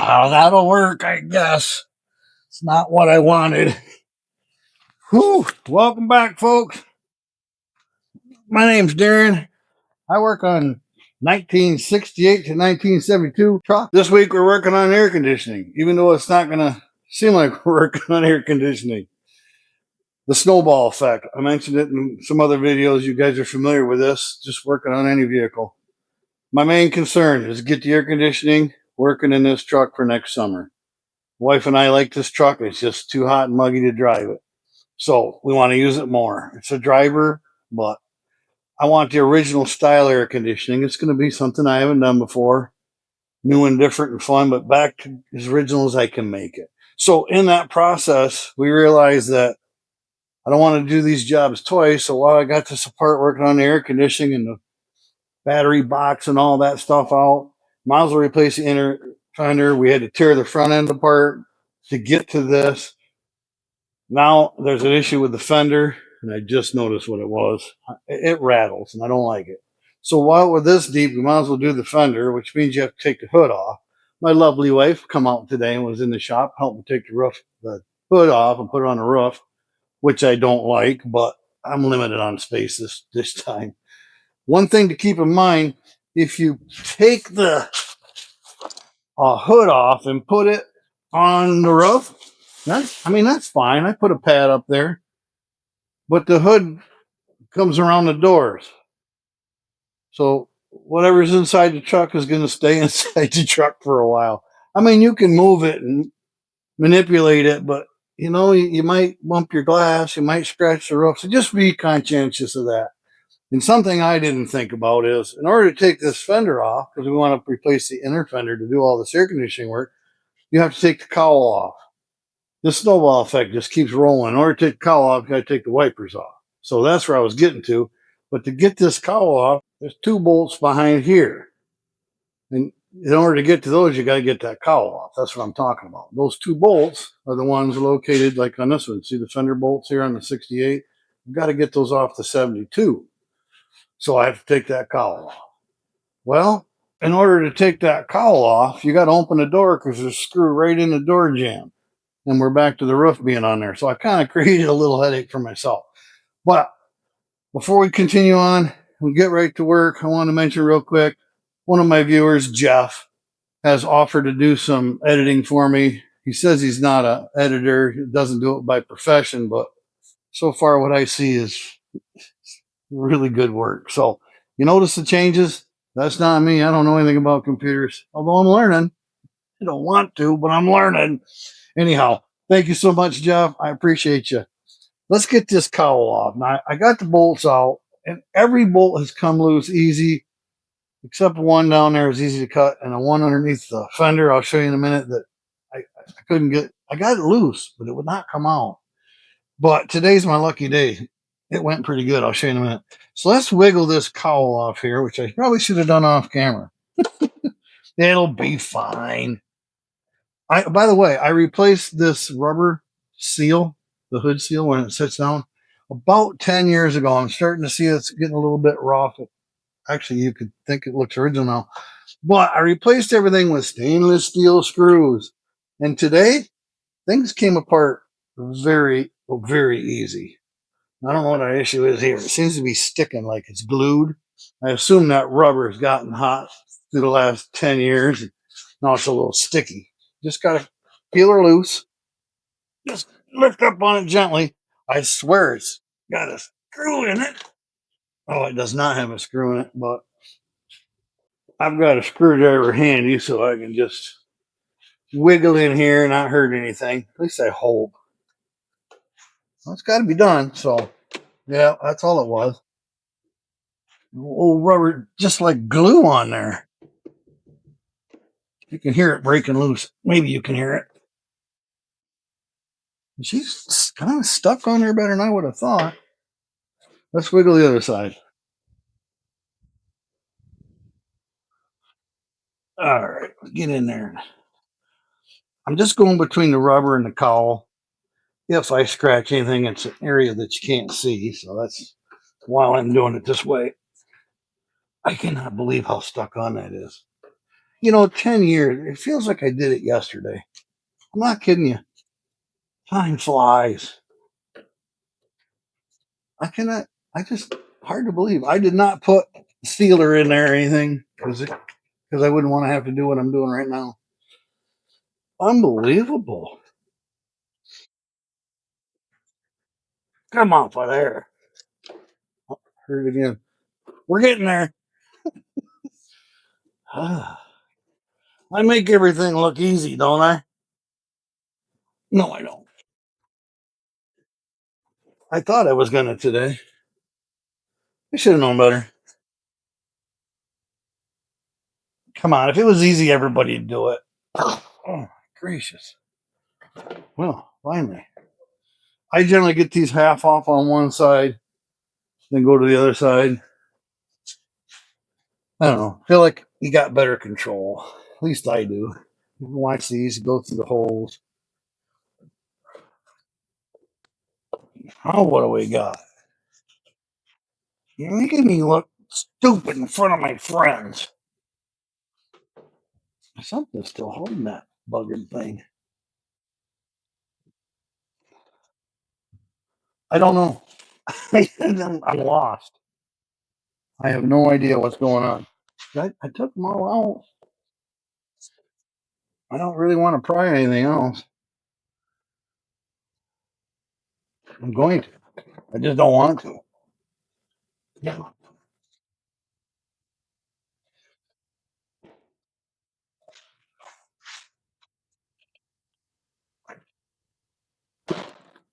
That'll work, I guess. It's not what I wanted. Whew. Welcome back, folks. My name's Darren. I work on 1968 to 1972 truck. This week we're working on air conditioning, even though it's not going to seem like we're working on air conditioning. The snowball effect. I mentioned it in some other videos. You guys are familiar with this, just working on any vehicle. My main concern is get the air conditioning working in this truck for next summer. Wife and I like this truck. It's just too hot and muggy to drive it. So we want to use it more. It's a driver, but I want the original style air conditioning. It's going to be something I haven't done before. New and different and fun, but back to as original as I can make it. So in that process, we realized that I don't want to do these jobs twice. So while I got this apart working on the air conditioning and the battery box and all that stuff out, might as well replace the inner fender. We had to tear the front end apart to get to this. Now there's an issue with the fender, and I just noticed what it was. It rattles, and I don't like it. So while we're this deep, we might as well do the fender, which means you have to take the hood off. My lovely wife come out today and was in the shop helping take the hood off and put it on the roof, which I don't like, but I'm limited on space this time. One thing to keep in mind, if you take the hood off and put it on the roof, that's fine. I put a pad up there, but the hood comes around the doors. So whatever's inside the truck is going to stay inside the truck for a while. I mean, you can move it and manipulate it, but you might bump your glass, you might scratch the roof. So just be conscientious of that. And something I didn't think about is, in order to take this fender off, because we want to replace the inner fender to do all this air conditioning work, you have to take the cowl off. This snowball effect just keeps rolling. In order to take the cowl off, you got to take the wipers off. So that's where I was getting to. But to get this cowl off, there's 2 bolts behind here. And in order to get to those, you got to get that cowl off. That's what I'm talking about. Those 2 bolts are the ones located like on this one. See the fender bolts here on the 68? You've got to get those off the 72. So I have to take that cowl off. Well, in order to take that cowl off, you got to open the door because there's a screw right in the door jamb. And we're back to the roof being on there. So I kind of created a little headache for myself. But before we continue on, we get right to work. I want to mention real quick, one of my viewers, Jeff, has offered to do some editing for me. He says he's not an editor. He doesn't do it by profession, but so far what I see is really good work. So you notice the changes? That's not me. I don't know anything about computers, although I'm learning. I don't want to, but I'm learning. Anyhow, thank you so much, Jeff. I appreciate you. Let's get this cowl off. Now, I got the bolts out, and every bolt has come loose easy, except one down there is easy to cut, and the one underneath the fender, I'll show you in a minute, that I couldn't get. I got it loose, but it would not come out. But today's my lucky day. It went pretty good. I'll show you in a minute. So let's wiggle this cowl off here, which I probably should have done off camera. It'll be fine. By the way, I replaced this rubber seal, the hood seal, when it sits down, about 10 years ago. I'm starting to see it's getting a little bit rough. Actually, you could think it looks original now. But I replaced everything with stainless steel screws. And today, things came apart very, very easy. I don't know what our issue is here. It seems to be sticking like it's glued. I assume that rubber has gotten hot through the last 10 years. Now it's a little sticky. Just got to peel her loose. Just lift up on it gently. I swear it's got a screw in it. Oh, it does not have a screw in it, but I've got a screwdriver handy so I can just wiggle in here and not hurt anything. At least I hope. Well, it's got to be done. So, yeah, that's all it was. Old rubber, just like glue on there. You can hear it breaking loose. Maybe you can hear it. She's kind of stuck on there better than I would have thought. Let's wiggle the other side. All right, get in there. I'm just going between the rubber and the cowl. If I scratch anything, it's an area that you can't see. So that's why I'm doing it this way. I cannot believe how stuck on that is. You know, 10 years. It feels like I did it yesterday. I'm not kidding you. Time flies. I cannot, I just, hard to believe. I did not put sealer in there or anything because I wouldn't want to have to do what I'm doing right now. Unbelievable. Come off of there. Oh, heard it again. We're getting there. I make everything look easy, don't I? No, I don't. I thought I was going to today. I should have known better. Come on. If it was easy, everybody'd do it. Oh, gracious. Well, finally. I generally get these half off on one side, then go to the other side. I don't know. I feel like you got better control. At least I do. You can watch these go through the holes. Oh, what do we got? You're making me look stupid in front of my friends. Something's still holding that bugging thing. I don't know. I'm lost. I have no idea what's going on. I took them all out. I don't really want to pry anything else. I'm going to. I just don't want to.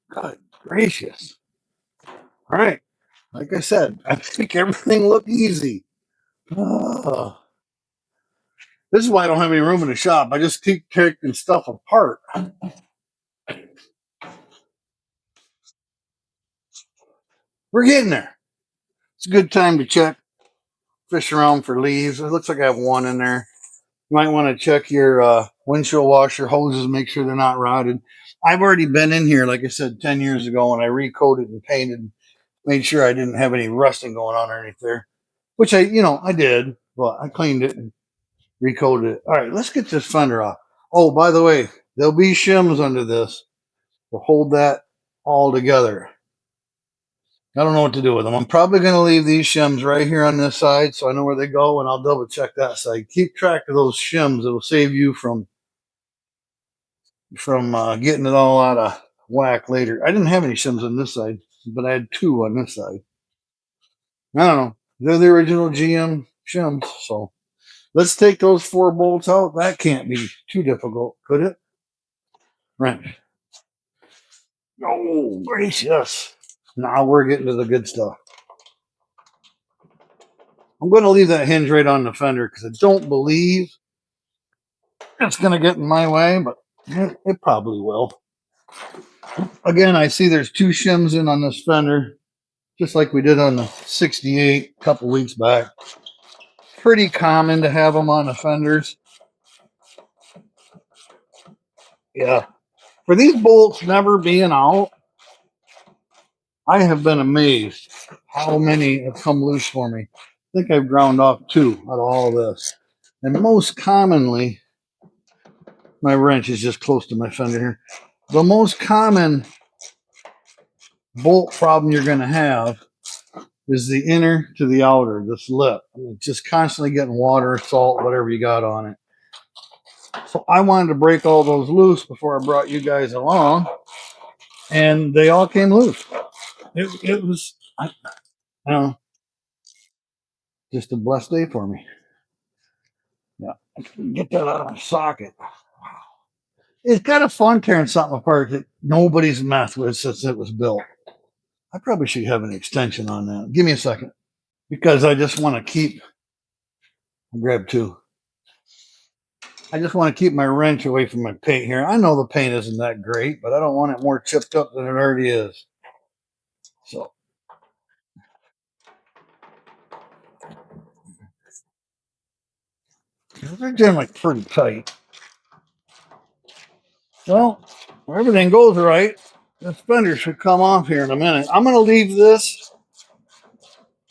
God gracious. All right. Like I said, I make everything look easy. Ah. This is why I don't have any room in the shop. I just keep taking stuff apart. We're getting there. It's a good time to check, fish around for leaves. It looks like I have one in there. You might want to check your windshield washer hoses, make sure they're not rotted. I've already been in here, like I said, 10 years ago, and I recoated and painted, made sure I didn't have any rusting going on underneath there, which I did, but I cleaned it and recoated it. All right, let's get this fender off. Oh, by the way, there'll be shims under this to hold that all together. I don't know what to do with them. I'm probably going to leave these shims right here on this side so I know where they go, and I'll double check that side. Keep track of those shims. It'll save you from getting it all out of whack later. I didn't have any shims on this side, but I had two on this side. I don't know. They're the original GM shims, so let's take those four bolts out. That can't be too difficult, could it? Wrench. Oh, gracious. Now we're getting to the good stuff. I'm going to leave that hinge right on the fender because I don't believe it's going to get in my way, but it probably will. Again, I see there's two shims in on this fender, just like we did on the 68 a couple weeks back. Pretty common to have them on the fenders. Yeah. For these bolts never being out, I have been amazed how many have come loose for me. I think I've ground off two out of all of this. And most commonly, my wrench is just close to my fender here. The most common bolt problem you're going to have is the inner to the outer, this lip. It's just constantly getting water, salt, whatever you got on it. So I wanted to break all those loose before I brought you guys along, and they all came loose. It was, I don't know, just a blessed day for me. Yeah, get that out of my socket. It's kind of fun tearing something apart that nobody's messed with since it was built. I probably should have an extension on that. Give me a second, because I just want to keep. I'll grab two. I just want to keep my wrench away from my paint here. I know the paint isn't that great, but I don't want it more chipped up than it already is. So they're generally pretty tight. Well, if everything goes right, this fender should come off here in a minute. I'm going to leave this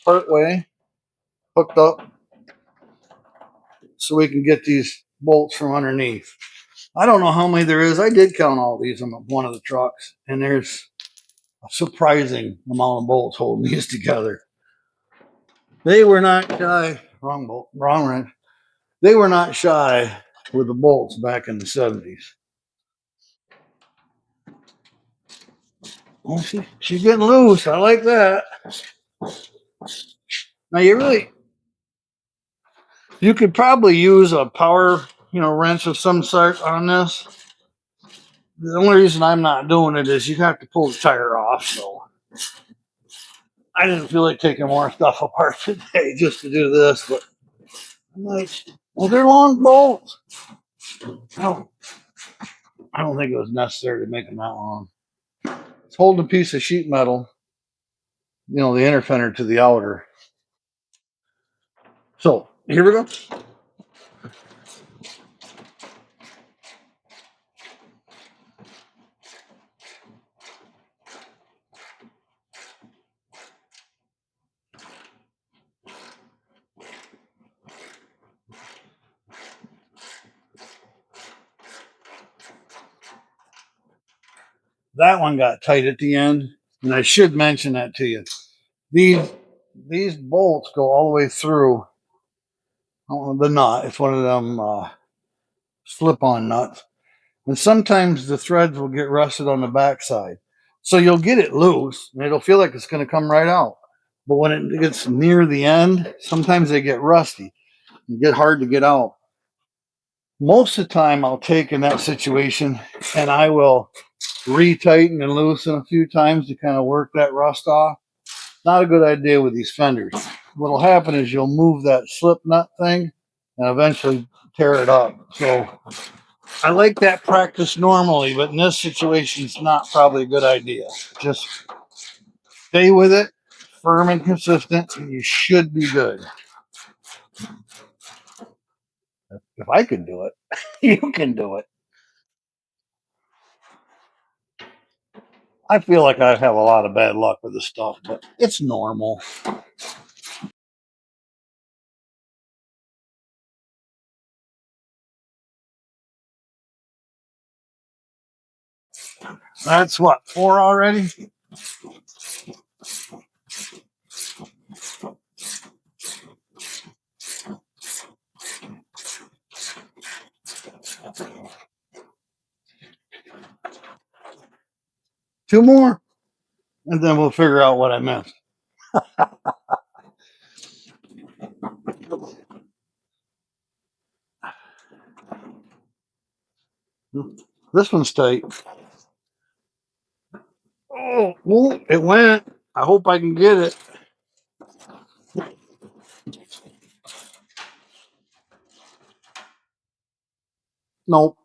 part way hooked up so we can get these bolts from underneath. I don't know how many there is. I did count all these on one of the trucks, and there's a surprising amount of bolts holding these together. They were not shy. Wrong bolt, wrong wrench. They were not shy with the bolts back in the 70s. Oh, she's getting loose. I like that. Now you could probably use a power, wrench of some sort on this. The only reason I'm not doing it is you have to pull the tire off. So I didn't feel like taking more stuff apart today just to do this. But I'm like, well, they're long bolts. I don't think it was necessary to make them that long. It's holding a piece of sheet metal, the inner fender to the outer. So here we go. That one got tight at the end, and I should mention that to you. These bolts go all the way through the nut. It's one of them slip-on nuts, and sometimes the threads will get rusted on the backside. So you'll get it loose, and it'll feel like it's going to come right out. But when it gets near the end, sometimes they get rusty and get hard to get out. Most of the time, I'll take in that situation, and I will retighten and loosen a few times to kind of work that rust off. Not a good idea with these fenders. What'll happen is you'll move that slip nut thing and eventually tear it up. So I like that practice normally, but in this situation, it's not probably a good idea. Just stay with it, firm and consistent, and you should be good. If I can do it, you can do it. I feel like I have a lot of bad luck with this stuff, but it's normal. That's what, 4 already? Two more, and then we'll figure out what I missed. This one's tight. Oh, it went. I hope I can get it. Nope.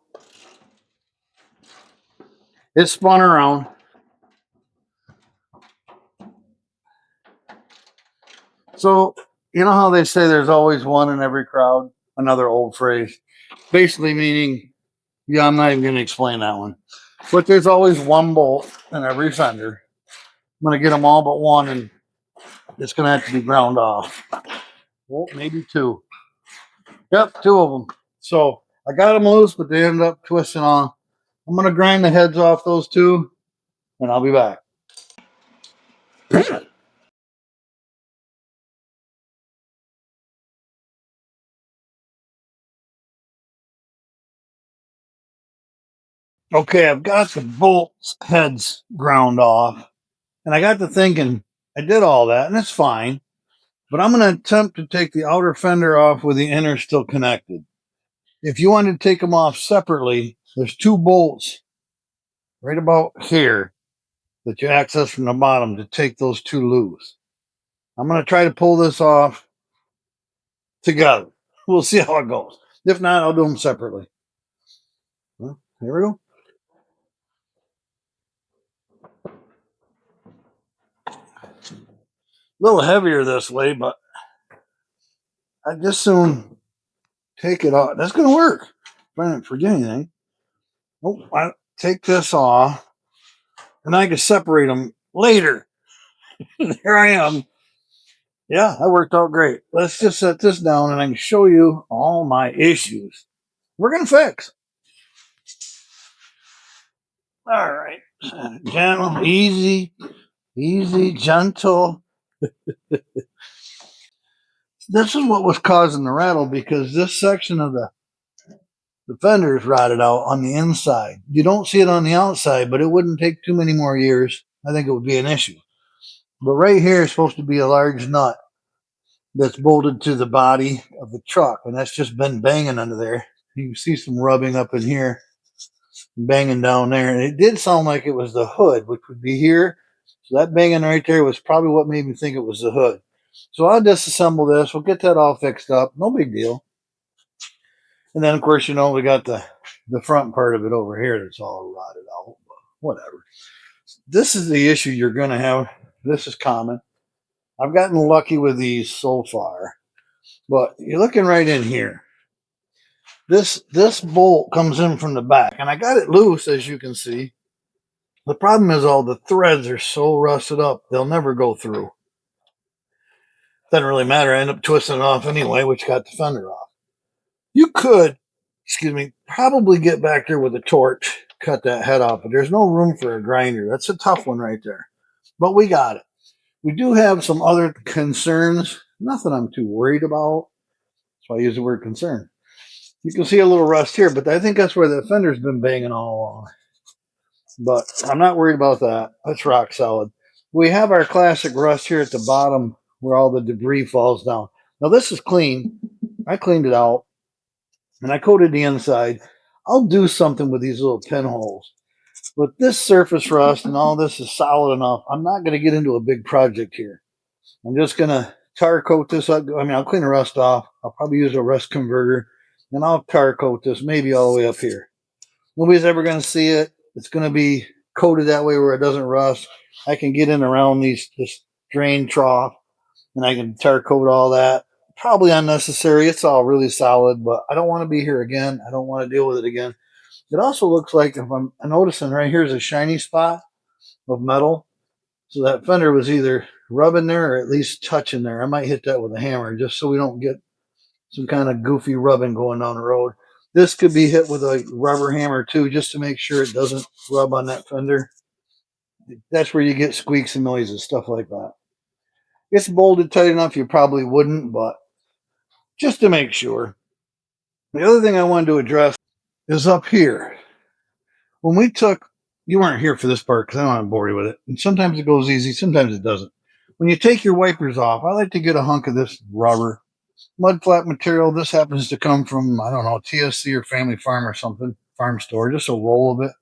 It spun around. So, you know how they say there's always one in every crowd? Another old phrase. Basically meaning, yeah, I'm not even going to explain that one. But there's always one bolt in every fender. I'm going to get them all but one, and it's going to have to be ground off. Well, maybe two. Yep, two of them. So I got them loose, but they ended up twisting on. I'm going to grind the heads off those two, and I'll be back. Okay, I've got the bolts heads ground off, and I got to thinking, I did all that, and it's fine, but I'm going to attempt to take the outer fender off with the inner still connected. If you wanted to take them off separately, there's two bolts right about here that you access from the bottom to take those two loose. I'm going to try to pull this off together. We'll see how it goes. If not, I'll do them separately. Well, here we go. A little heavier this way, but I just soon take it off. That's going to work. If I didn't forget anything. Oh, I take this off, and I can separate them later. There I am. Yeah, that worked out great. Let's just set this down and I can show you all my issues. We're going to fix. All right. Gentle, easy, gentle. This is what was causing the rattle because this section of the fender is rotted out on the inside. You don't see it on the outside, but it wouldn't take too many more years. I think it would be an issue. But right here is supposed to be a large nut that's bolted to the body of the truck, and that's just been banging under there. You can see some rubbing up in here, banging down there, and it did sound like it was the hood, which would be here. So that banging right there was probably what made me think it was the hood. So I'll disassemble this. We'll get that all fixed up. No big deal. And then, of course, we got the front part of it over here that's all rotted out. Whatever. This is the issue you're going to have. This is common. I've gotten lucky with these so far. But you're looking right in here. This bolt comes in from the back. And I got it loose, as you can see. The problem is all the threads are so rusted up, they'll never go through. Doesn't really matter. I end up twisting it off anyway, which got the fender off. You could, probably get back there with a torch, cut that head off, but there's no room for a grinder. That's a tough one right there. But we got it. We do have some other concerns. Nothing I'm too worried about. That's why I use the word concern. You can see a little rust here, but I think that's where the fender's been banging all along. But I'm not worried about that. That's rock solid. We have our classic rust here at the bottom where all the debris falls down. Now this is clean. I cleaned it out and I coated the inside. I'll do something with these little pinholes. But this surface rust and all this is solid enough. I'm not going to get into a big project here. I'm just going to tar coat this up. I'll clean the rust off. I'll probably use a rust converter and I'll tar coat this maybe all the way up here. Nobody's ever going to see it. It's going to be coated that way where it doesn't rust. I can get in around this drain trough and I can tar coat all that. Probably unnecessary. It's all really solid, but I don't want to be here again. I don't want to deal with it again. It also looks like, if I'm noticing right here is a shiny spot of metal. So that fender was either rubbing there or at least touching there. I might hit that with a hammer just so we don't get some kind of goofy rubbing going down the road. This could be hit with a rubber hammer too, just to make sure it doesn't rub on that fender. That's where you get squeaks and noises, stuff like that. It's bolted tight enough you probably wouldn't, but just to make sure. The other thing I wanted to address is up here. When we took, you weren't here for this part because I don't want to bore you with it. And sometimes it goes easy, sometimes it doesn't. When you take your wipers off, I like to get a hunk of this rubber. Mud flat material. This happens to come from, I don't know, TSC or Family Farm or something, farm store, just a roll of it.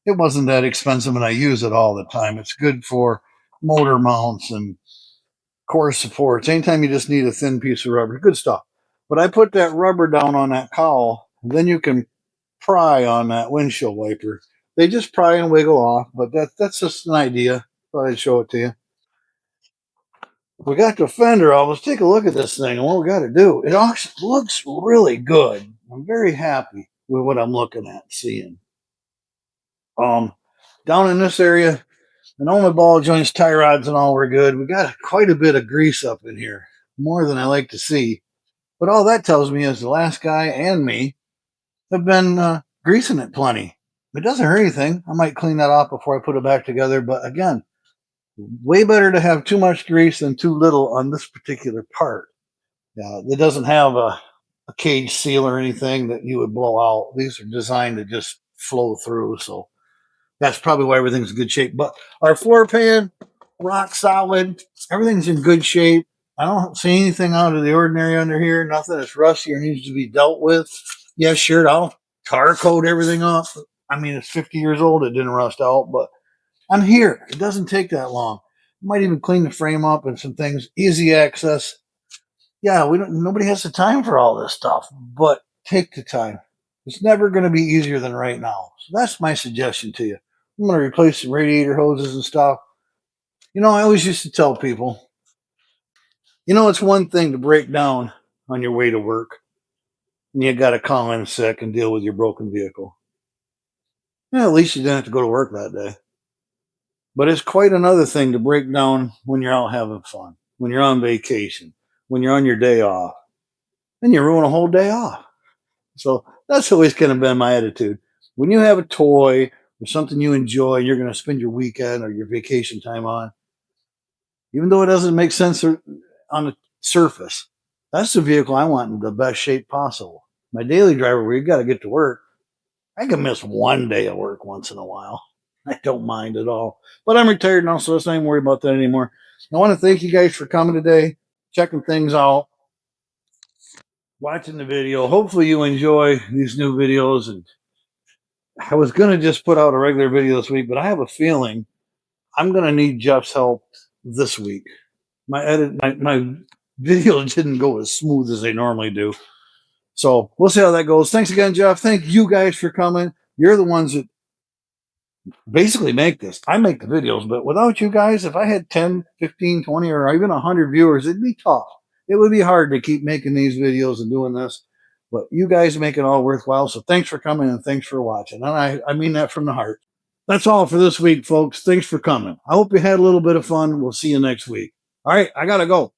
It wasn't that expensive and I use it all the time. It's good for motor mounts and core supports. Anytime you just need a thin piece of rubber, good stuff. But I put that rubber down on that cowl, and then you can pry on that windshield wiper. They just pry and wiggle off, but that's just an idea. Thought I'd show it to you. We got the fender off. Let's take a look at this thing and what we got to do. It looks really good. I'm very happy with what I'm looking at, seeing. Down in this area, and all my ball joints, tie rods, and all were good. We got quite a bit of grease up in here, more than I like to see. But all that tells me is the last guy and me have been greasing it plenty. It doesn't hurt anything. I might clean that off before I put it back together. But again, way better to have too much grease than too little on this particular part. It doesn't have a cage seal or anything that you would blow out. These are designed to just flow through. So that's probably why everything's in good shape. But our floor pan, rock solid. Everything's in good shape. I don't see anything out of the ordinary under here. Nothing that's rusty or needs to be dealt with. Yeah, sure, I'll tar coat everything off. I mean, it's 50 years old. It didn't rust out, but I'm here. It doesn't take that long. Might even clean the frame up and some things. Easy access. Yeah, nobody has the time for all this stuff, but take the time. It's never going to be easier than right now. So that's my suggestion to you. I'm going to replace the radiator hoses and stuff. I always used to tell people, it's one thing to break down on your way to work and you got to call in sick and deal with your broken vehicle. At least you didn't have to go to work that day. But it's quite another thing to break down when you're out having fun. when you're on vacation, when you're on your day off, then you ruin a whole day off. So that's always kind of been my attitude. When you have a toy or something you enjoy, you're going to spend your weekend or your vacation time on, even though it doesn't make sense on the surface, that's the vehicle I want in the best shape possible. My daily driver, where you got to get to work, I can miss one day of work once in a while. I don't mind at all. But I'm retired now, so let's not even worry about that anymore. I want to thank you guys for coming today, checking things out, watching the video. Hopefully you enjoy these new videos. And I was going to just put out a regular video this week, but I have a feeling I'm going to need Jeff's help this week. My videos didn't go as smooth as they normally do. So we'll see how that goes. Thanks again, Jeff. Thank you guys for coming. You're the ones that basically make this. I make the videos, but without you guys, if I had 10, 15, 20, or even 100 viewers, it'd be tough. It would be hard to keep making these videos and doing this, but you guys make it all worthwhile. So thanks for coming and thanks for watching. And I mean that from the heart. That's all for this week, folks. Thanks for coming. I hope you had a little bit of fun. We'll see you next week. All right, I got to go.